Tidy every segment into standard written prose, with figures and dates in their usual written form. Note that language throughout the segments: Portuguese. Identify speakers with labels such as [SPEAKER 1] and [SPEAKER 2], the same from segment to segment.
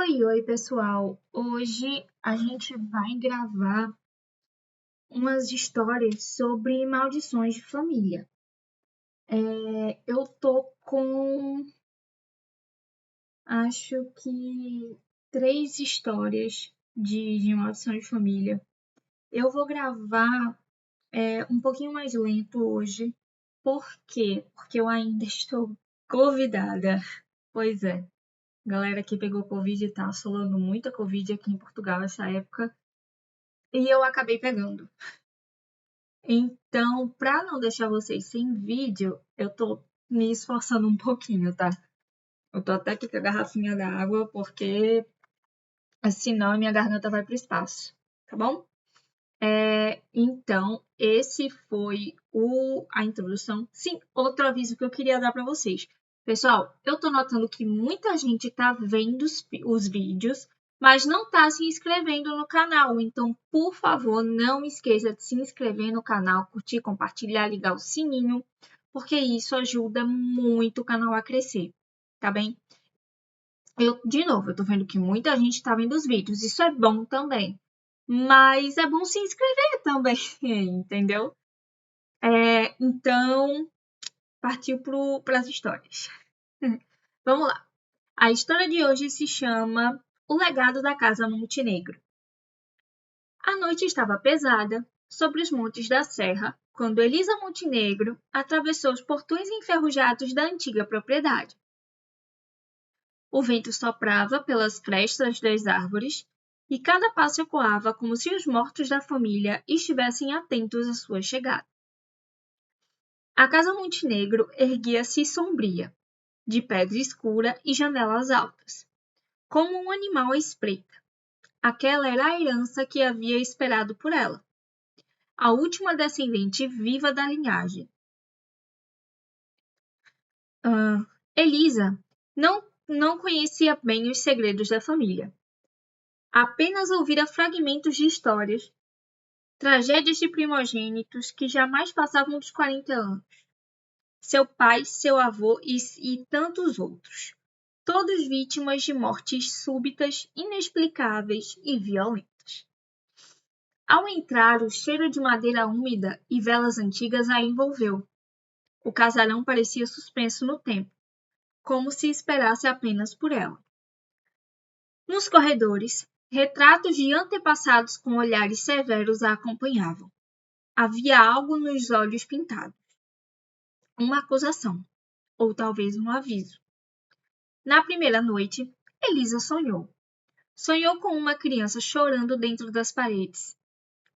[SPEAKER 1] Oi, pessoal! Hoje a gente vai gravar umas histórias sobre maldições de família. Eu tô com, acho que, 3 histórias de maldições de família. Eu vou gravar um pouquinho mais lento hoje. Por quê? Porque eu ainda estou convidada. Pois é, a galera que pegou Covid tá assolando muita Covid aqui em Portugal essa época. E eu acabei pegando. Então, para não deixar vocês sem vídeo, eu tô me esforçando um pouquinho, tá? Eu tô até aqui com a garrafinha d'água, porque senão a minha garganta vai pro espaço, tá bom? Então, esse foi a introdução. Sim, outro aviso que eu queria dar para vocês. Pessoal, eu tô notando que muita gente tá vendo os vídeos, mas não tá se inscrevendo no canal. Então, por favor, não esqueça de se inscrever no canal, curtir, compartilhar, ligar o sininho, porque isso ajuda muito o canal a crescer, tá bem? De novo, eu tô vendo que muita gente tá vendo os vídeos, isso é bom também. Mas é bom se inscrever também, entendeu? Então, partiu para as histórias. Vamos lá. A história de hoje se chama O Legado da Casa Montenegro. A noite estava pesada sobre os montes da serra quando Elisa Montenegro atravessou os portões enferrujados da antiga propriedade. O vento soprava pelas crestas das árvores e cada passo ecoava como se os mortos da família estivessem atentos à sua chegada. A casa Montenegro erguia-se sombria, de pedra escura e janelas altas, como um animal à espreita. Aquela era a herança que havia esperado por ela, a última descendente viva da linhagem. Elisa não conhecia bem os segredos da família. Apenas ouvira fragmentos de histórias, tragédias de primogênitos que jamais passavam dos 40 anos. Seu pai, seu avô e tantos outros, todos vítimas de mortes súbitas, inexplicáveis e violentas. Ao entrar, o cheiro de madeira úmida e velas antigas a envolveu. O casarão parecia suspenso no tempo, como se esperasse apenas por ela. Nos corredores, retratos de antepassados com olhares severos a acompanhavam. Havia algo nos olhos pintados. Uma acusação, ou talvez um aviso. Na primeira noite, Elisa sonhou. Sonhou com uma criança chorando dentro das paredes.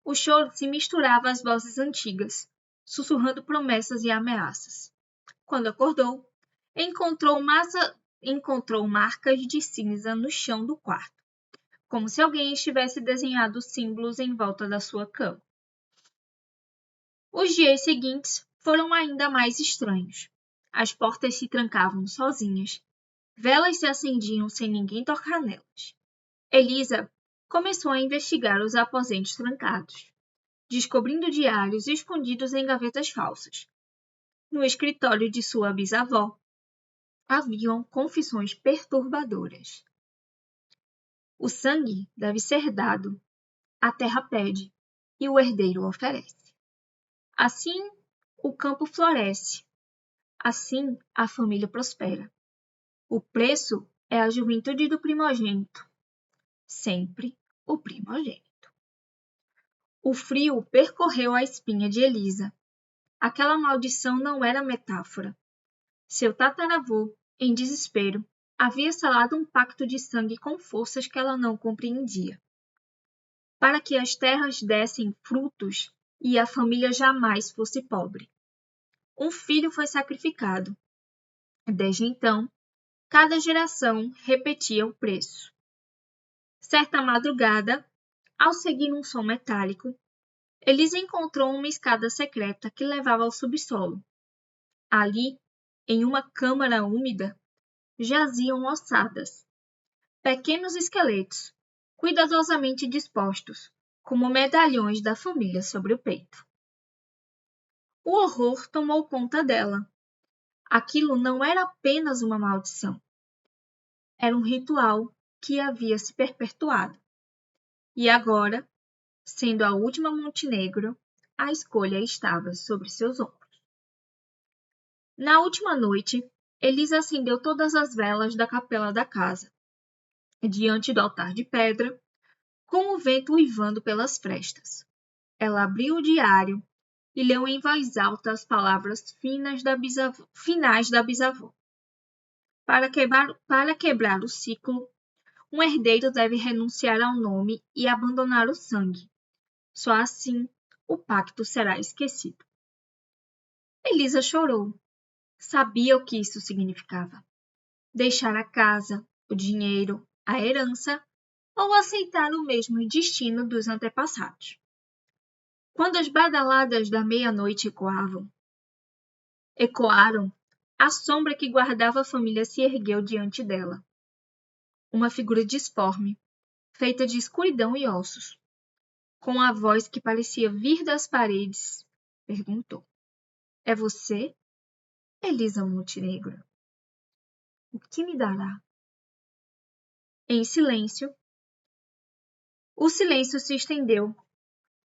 [SPEAKER 1] O choro se misturava às vozes antigas, sussurrando promessas e ameaças. Quando acordou, encontrou marcas de cinza no chão do quarto, como se alguém estivesse desenhado símbolos em volta da sua cama. Os dias seguintes foram ainda mais estranhos. As portas se trancavam sozinhas. Velas se acendiam sem ninguém tocar nelas. Elisa começou a investigar os aposentos trancados, descobrindo diários escondidos em gavetas falsas. No escritório de sua bisavó, haviam confissões perturbadoras. O sangue deve ser dado, a terra pede e o herdeiro oferece. Assim, o campo floresce. Assim, a família prospera. O preço é a juventude do primogênito. Sempre o primogênito. O frio percorreu a espinha de Elisa. Aquela maldição não era metáfora. Seu tataravô, em desespero, havia selado um pacto de sangue com forças que ela não compreendia. Para que as terras dessem frutos e a família jamais fosse pobre. Um filho foi sacrificado. Desde então, cada geração repetia o preço. Certa madrugada, ao seguir um som metálico, Elisa encontrou uma escada secreta que levava ao subsolo. Ali, em uma câmara úmida, jaziam ossadas, pequenos esqueletos, cuidadosamente dispostos, como medalhões da família sobre o peito. O horror tomou conta dela. Aquilo não era apenas uma maldição. Era um ritual que havia se perpetuado. E agora, sendo a última Montenegro, a escolha estava sobre seus ombros. Na última noite, Elisa acendeu todas as velas da capela da casa, diante do altar de pedra, com o vento uivando pelas frestas. Ela abriu o diário e leu em voz alta as palavras finais da bisavó. Para quebrar o ciclo, um herdeiro deve renunciar ao nome e abandonar o sangue. Só assim o pacto será esquecido. Elisa chorou. Sabia o que isso significava. Deixar a casa, o dinheiro, a herança ou aceitar o mesmo destino dos antepassados. Quando as badaladas da meia-noite ecoaram, a sombra que guardava a família se ergueu diante dela. Uma figura disforme, feita de escuridão e ossos, com a voz que parecia vir das paredes, perguntou: "É você, Elisa Montenegro? O que me dará?" Em silêncio, o silêncio se estendeu.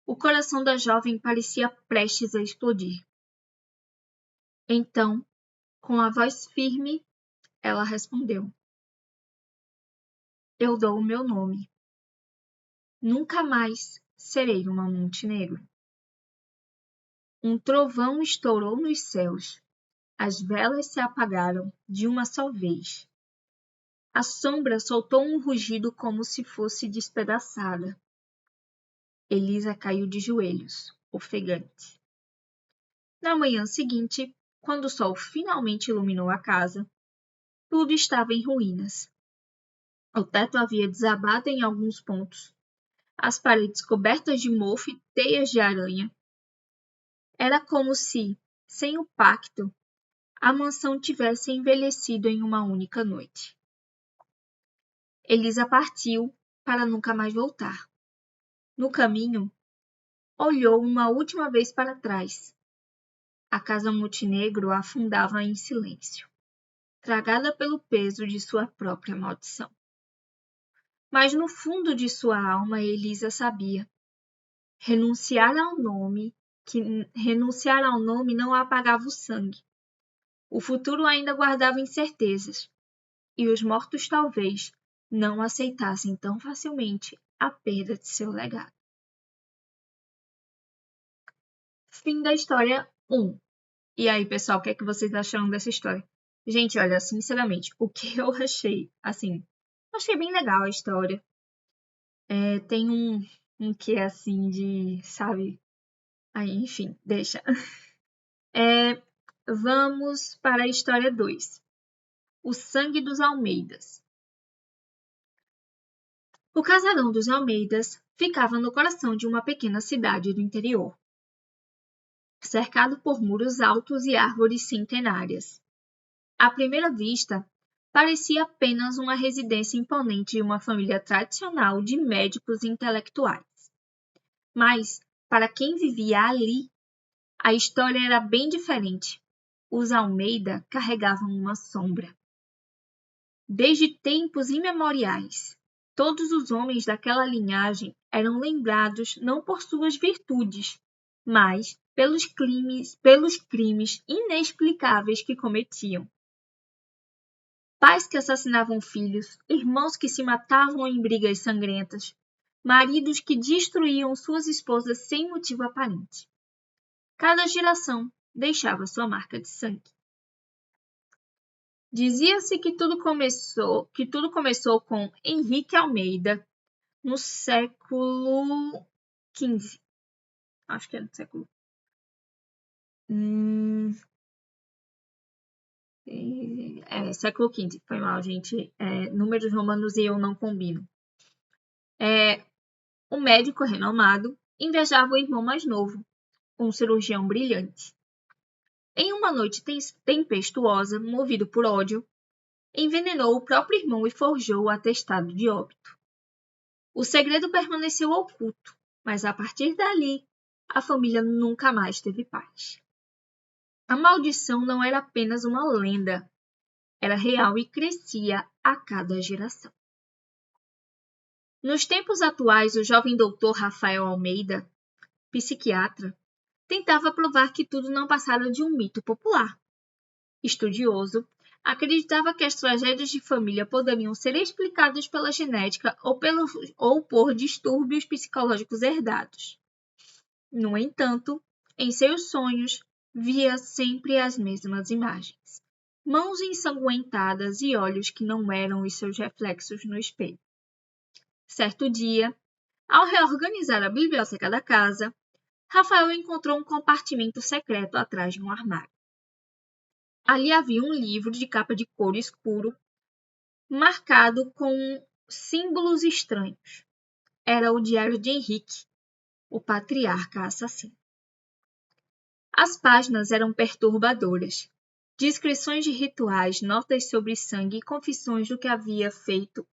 [SPEAKER 1] O coração da jovem parecia prestes a explodir. Então, com a voz firme, ela respondeu: "Eu dou o meu nome. Nunca mais serei uma Montenegro." Um trovão estourou nos céus. As velas se apagaram de uma só vez. A sombra soltou um rugido como se fosse despedaçada. Elisa caiu de joelhos, ofegante. Na manhã seguinte, quando o sol finalmente iluminou a casa, tudo estava em ruínas. O teto havia desabado em alguns pontos, as paredes cobertas de mofo e teias de aranha. Era como se, sem o pacto, a mansão tivesse envelhecido em uma única noite. Elisa partiu para nunca mais voltar. No caminho, olhou uma última vez para trás. A casa Montenegro afundava em silêncio, tragada pelo peso de sua própria maldição. Mas no fundo de sua alma, Elisa sabia. Renunciar ao nome não apagava o sangue. O futuro ainda guardava incertezas, e os mortos talvez não aceitassem tão facilmente a perda de seu legado. Fim da história 1. E aí, pessoal, o que é que vocês acharam dessa história? Gente, olha, sinceramente, o que eu achei, assim, achei bem legal a história. Tem um que é assim de, sabe? Aí, enfim, deixa. Vamos para a história 2. O sangue dos Almeidas. O casarão dos Almeidas ficava no coração de uma pequena cidade do interior, cercado por muros altos e árvores centenárias. À primeira vista, parecia apenas uma residência imponente de uma família tradicional de médicos intelectuais. Mas, para quem vivia ali, a história era bem diferente. Os Almeida carregavam uma sombra. Desde tempos imemoriais, todos os homens daquela linhagem eram lembrados não por suas virtudes, mas pelos crimes inexplicáveis que cometiam. Pais que assassinavam filhos, irmãos que se matavam em brigas sangrentas, maridos que destruíam suas esposas sem motivo aparente. Cada geração deixava sua marca de sangue. Dizia-se que tudo começou com Henrique Almeida no século XV. Acho que é no século. Século XV. Foi mal, gente. Números romanos e eu não combino. Um médico renomado invejava o irmão mais novo, um cirurgião brilhante. Em uma noite tempestuosa, movido por ódio, envenenou o próprio irmão e forjou o atestado de óbito. O segredo permaneceu oculto, mas a partir dali, a família nunca mais teve paz. A maldição não era apenas uma lenda, era real e crescia a cada geração. Nos tempos atuais, o jovem doutor Rafael Almeida, psiquiatra, tentava provar que tudo não passara de um mito popular. Estudioso, acreditava que as tragédias de família poderiam ser explicadas pela genética ou por distúrbios psicológicos herdados. No entanto, em seus sonhos, via sempre as mesmas imagens: mãos ensanguentadas e olhos que não eram os seus reflexos no espelho. Certo dia, ao reorganizar a biblioteca da casa, Rafael encontrou um compartimento secreto atrás de um armário. Ali havia um livro de capa de couro escuro, marcado com símbolos estranhos. Era o diário de Henrique, o patriarca assassino. As páginas eram perturbadoras. Descrições de rituais, notas sobre sangue e confissões do que havia feito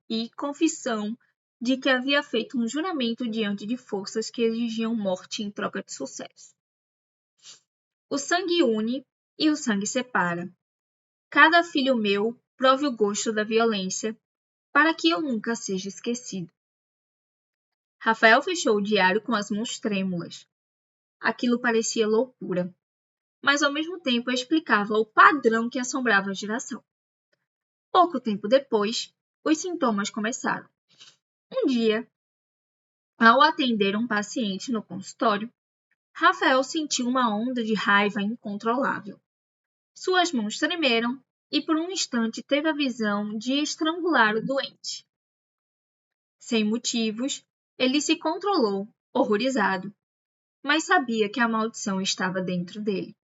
[SPEAKER 1] e confissão de que havia feito um juramento diante de forças que exigiam morte em troca de sucesso. O sangue une e o sangue separa. Cada filho meu prove o gosto da violência, para que eu nunca seja esquecido. Rafael fechou o diário com as mãos trêmulas. Aquilo parecia loucura, mas ao mesmo tempo explicava o padrão que assombrava a geração. Pouco tempo depois, os sintomas começaram. Um dia, ao atender um paciente no consultório, Rafael sentiu uma onda de raiva incontrolável. Suas mãos tremeram e por um instante teve a visão de estrangular o doente. Sem motivos, ele se controlou, horrorizado, mas sabia que a maldição estava dentro dele.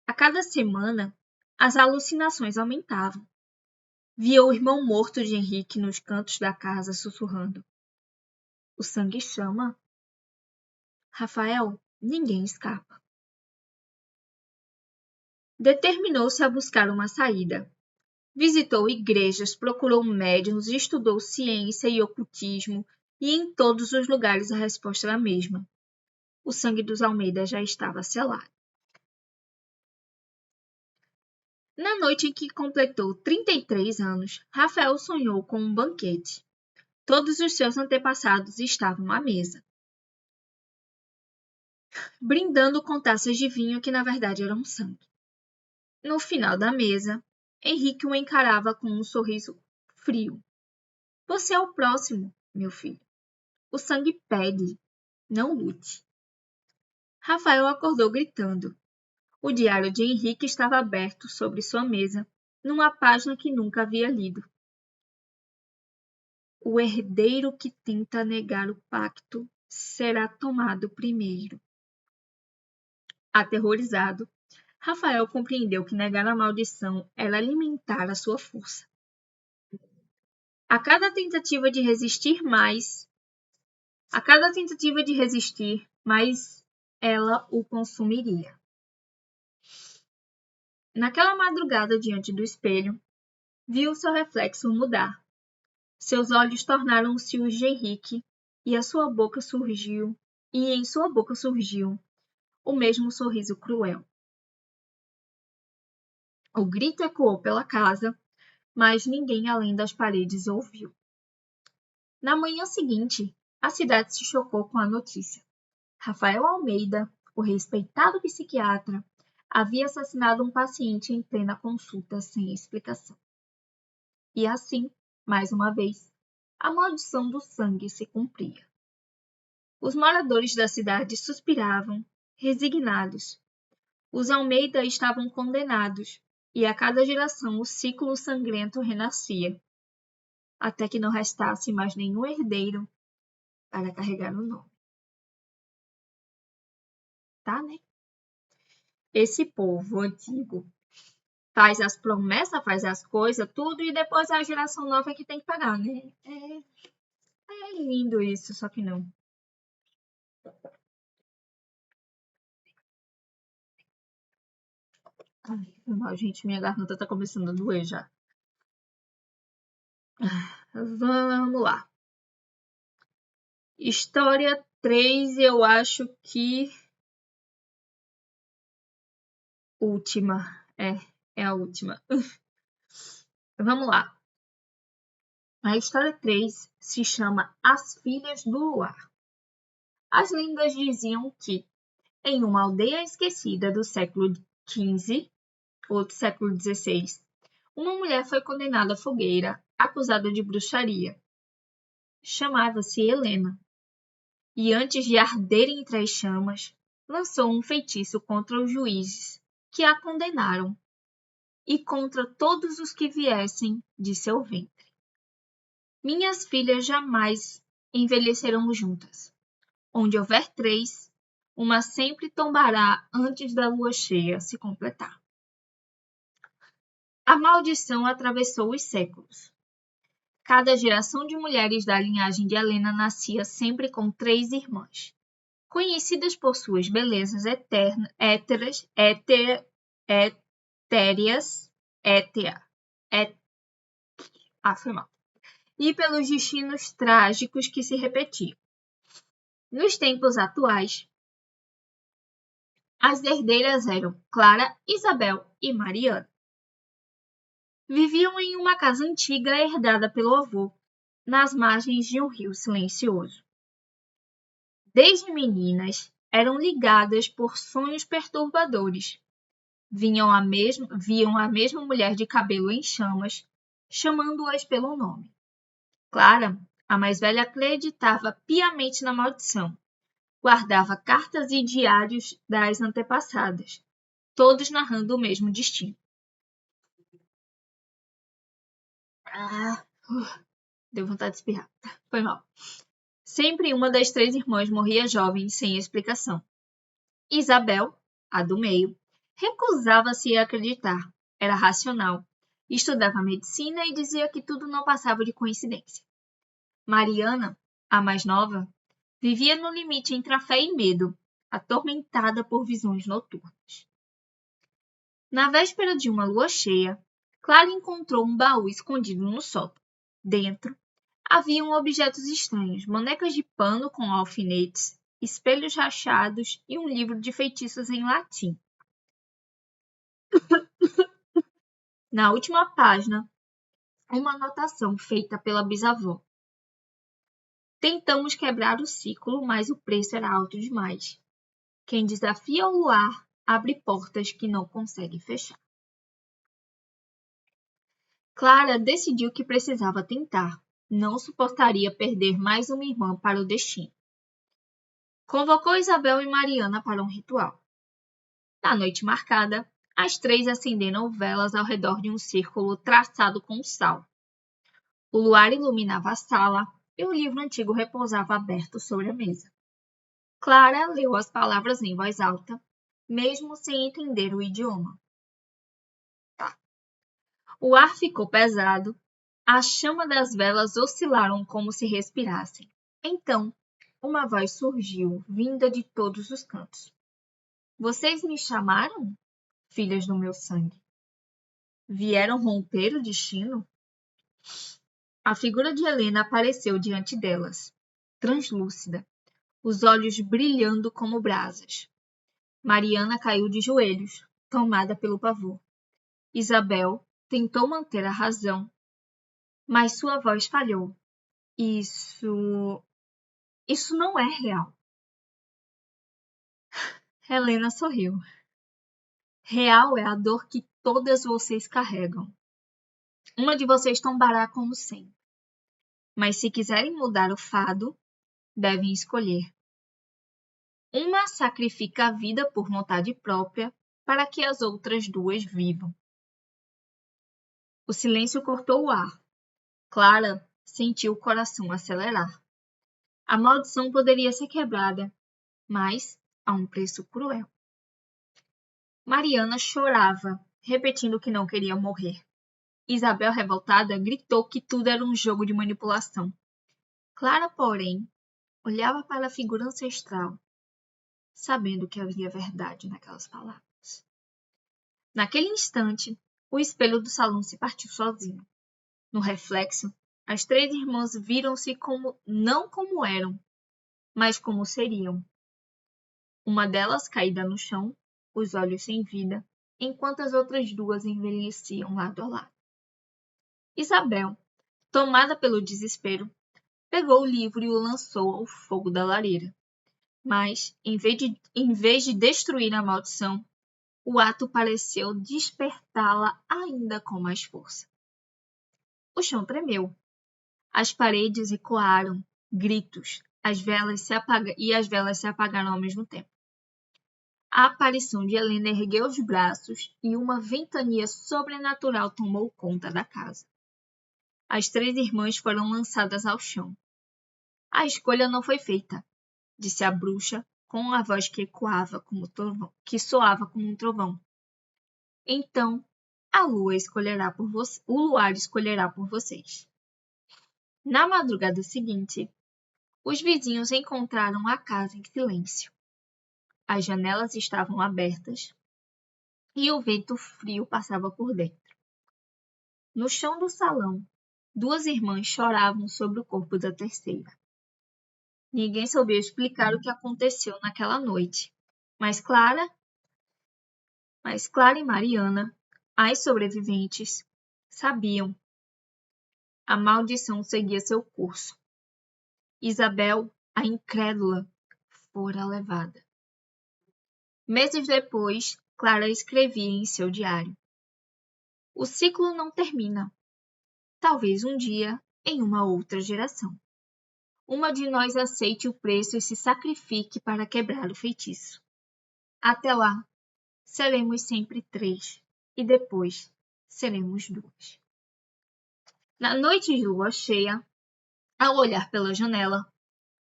[SPEAKER 1] A cada semana, as alucinações aumentavam. Via o irmão morto de Henrique nos cantos da casa sussurrando: "O sangue chama. Rafael, ninguém escapa." Determinou-se a buscar uma saída. Visitou igrejas, procurou médiuns, estudou ciência e ocultismo, e em todos os lugares a resposta era a mesma: o sangue dos Almeida já estava selado. Na noite em que completou 33 anos, Rafael sonhou com um banquete. Todos os seus antepassados estavam à mesa, brindando com taças de vinho que na verdade eram sangue. No final da mesa, Henrique o encarava com um sorriso frio. "Você é o próximo, meu filho. O sangue pede, não lute." Rafael acordou gritando. O diário de Henrique estava aberto sobre sua mesa, numa página que nunca havia lido. "O herdeiro que tenta negar o pacto será tomado primeiro." Aterrorizado, Rafael compreendeu que negar a maldição era alimentar a sua força. A cada tentativa de resistir, mais ela o consumiria. Naquela madrugada diante do espelho, viu seu reflexo mudar. Seus olhos tornaram-se os de Henrique e em sua boca surgiu o mesmo sorriso cruel. O grito ecoou pela casa, mas ninguém além das paredes ouviu. Na manhã seguinte, a cidade se chocou com a notícia. Rafael Almeida, o respeitado psiquiatra, havia assassinado um paciente em plena consulta sem explicação. E assim, mais uma vez, a maldição do sangue se cumpria. Os moradores da cidade suspiravam, resignados. Os Almeida estavam condenados, e a cada geração o ciclo sangrento renascia, até que não restasse mais nenhum herdeiro para carregar o nome. Tá, né? Esse povo antigo faz as promessas, faz as coisas, tudo, e depois a geração nova é que tem que pagar, né? É lindo isso, só que não. Ai, foi mal, gente, minha garganta tá começando a doer já. Vamos lá. História 3, eu acho que última. É a última. Vamos lá. A história 3 se chama As Filhas do Luar. As lendas diziam que, em uma aldeia esquecida do século XV ou do século XVI, uma mulher foi condenada à fogueira, acusada de bruxaria. Chamava-se Helena, e antes de arder entre as chamas, lançou um feitiço contra os juízes, que a condenaram, e contra todos os que viessem de seu ventre. Minhas filhas jamais envelhecerão juntas. Onde houver 3, uma sempre tombará antes da lua cheia se completar. A maldição atravessou os séculos. Cada geração de mulheres da linhagem de Helena nascia sempre com 3 irmãs, conhecidas por suas belezas étereas, e pelos destinos trágicos que se repetiam. Nos tempos atuais, as herdeiras eram Clara, Isabel e Mariana. Viviam em uma casa antiga herdada pelo avô, nas margens de um rio silencioso. Desde meninas, eram ligadas por sonhos perturbadores. Viam a mesma mulher de cabelo em chamas, chamando-as pelo nome. Clara, a mais velha, acreditava piamente na maldição. Guardava cartas e diários das antepassadas, todos narrando o mesmo destino. Deu vontade de espirrar. Foi mal. Sempre uma das 3 irmãs morria jovem, sem explicação. Isabel, a do meio, recusava-se a acreditar. Era racional. Estudava medicina e dizia que tudo não passava de coincidência. Mariana, a mais nova, vivia no limite entre a fé e medo, atormentada por visões noturnas. Na véspera de uma lua cheia, Clara encontrou um baú escondido no sótão. Dentro, haviam objetos estranhos, bonecas de pano com alfinetes, espelhos rachados e um livro de feitiços em latim. Na última página, uma anotação feita pela bisavó. Tentamos quebrar o ciclo, mas o preço era alto demais. Quem desafia o luar abre portas que não consegue fechar. Clara decidiu que precisava tentar. Não suportaria perder mais uma irmã para o destino. Convocou Isabel e Mariana para um ritual. Na noite marcada, as 3 acenderam velas ao redor de um círculo traçado com sal. O luar iluminava a sala e o livro antigo repousava aberto sobre a mesa. Clara leu as palavras em voz alta, mesmo sem entender o idioma. O ar ficou pesado, a chama das velas oscilaram como se respirassem. Então, uma voz surgiu, vinda de todos os cantos. Vocês me chamaram, filhas do meu sangue? Vieram romper o destino? A figura de Helena apareceu diante delas, translúcida, os olhos brilhando como brasas. Mariana caiu de joelhos, tomada pelo pavor. Isabel tentou manter a razão, mas sua voz falhou. Isso não é real. Helena sorriu. Real é a dor que todas vocês carregam. Uma de vocês tombará como sempre. Mas se quiserem mudar o fado, devem escolher. Uma sacrifica a vida por vontade própria para que as outras 2 vivam. O silêncio cortou o ar. Clara sentiu o coração acelerar. A maldição poderia ser quebrada, mas a um preço cruel. Mariana chorava, repetindo que não queria morrer. Isabel, revoltada, gritou que tudo era um jogo de manipulação. Clara, porém, olhava para a figura ancestral, sabendo que havia verdade naquelas palavras. Naquele instante, o espelho do salão se partiu sozinho. No reflexo, as 3 irmãs viram-se não como eram, mas como seriam. Uma delas caída no chão, os olhos sem vida, enquanto as outras 2 envelheciam lado a lado. Isabel, Tomada pelo desespero, pegou o livro e o lançou ao fogo da lareira. Mas, em vez de destruir a maldição, o ato pareceu despertá-la ainda com mais força. O chão tremeu. As paredes ecoaram gritos, as velas se apagaram ao mesmo tempo. A aparição de Helena ergueu os braços e uma ventania sobrenatural tomou conta da casa. As 3 irmãs foram lançadas ao chão. A escolha não foi feita, disse a bruxa com a voz que ecoava como trovão, que soava como um trovão. Então, a lua escolherá por o luar escolherá por vocês. Na madrugada seguinte, os vizinhos encontraram a casa em silêncio. As janelas estavam abertas e o vento frio passava por dentro. No chão do salão, 2 irmãs choravam sobre o corpo da terceira. Ninguém sabia explicar o que aconteceu naquela noite, mas Clara e Mariana, as sobreviventes, sabiam. A maldição seguia seu curso. Isabel, a incrédula, fora levada. Meses depois, Clara escrevia em seu diário: o ciclo não termina. Talvez um dia, em uma outra geração, uma de nós aceite o preço e se sacrifique para quebrar o feitiço. Até lá, seremos sempre 3 e depois seremos 2. Na noite de lua cheia, ao olhar pela janela,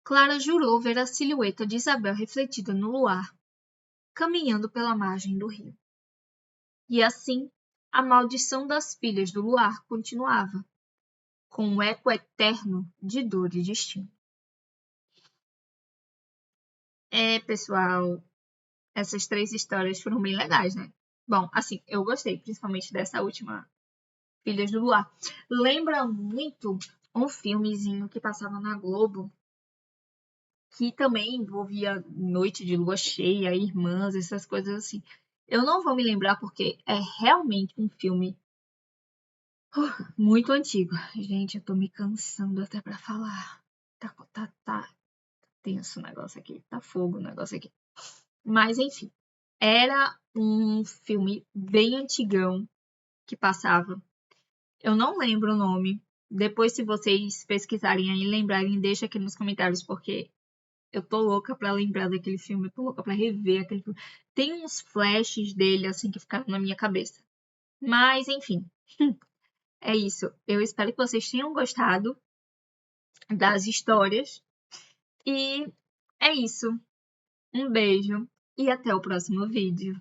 [SPEAKER 1] Clara jurou ver a silhueta de Isabel refletida no luar, caminhando pela margem do rio. E assim, a maldição das filhas do luar continuava, com um eco eterno de dor e destino. Pessoal, essas 3 histórias foram bem legais, né? Bom, assim, eu gostei, principalmente dessa última, Filhas do Luar. Lembra muito um filmezinho que passava na Globo, que também envolvia noite de lua cheia, irmãs, essas coisas assim. Eu não vou me lembrar porque é realmente um filme muito antigo. Gente, eu tô me cansando até pra falar. Tá tenso o negócio aqui, tá fogo o negócio aqui. Mas enfim, era um filme bem antigão que passava. Eu não lembro o nome. Depois, se vocês pesquisarem aí e lembrarem, deixa aqui nos comentários, porque eu tô louca pra lembrar daquele filme, eu tô louca pra rever aquele filme. Tem uns flashes dele, assim, que ficaram na minha cabeça. Mas, enfim, é isso. Eu espero que vocês tenham gostado das histórias. E é isso. Um beijo e até o próximo vídeo.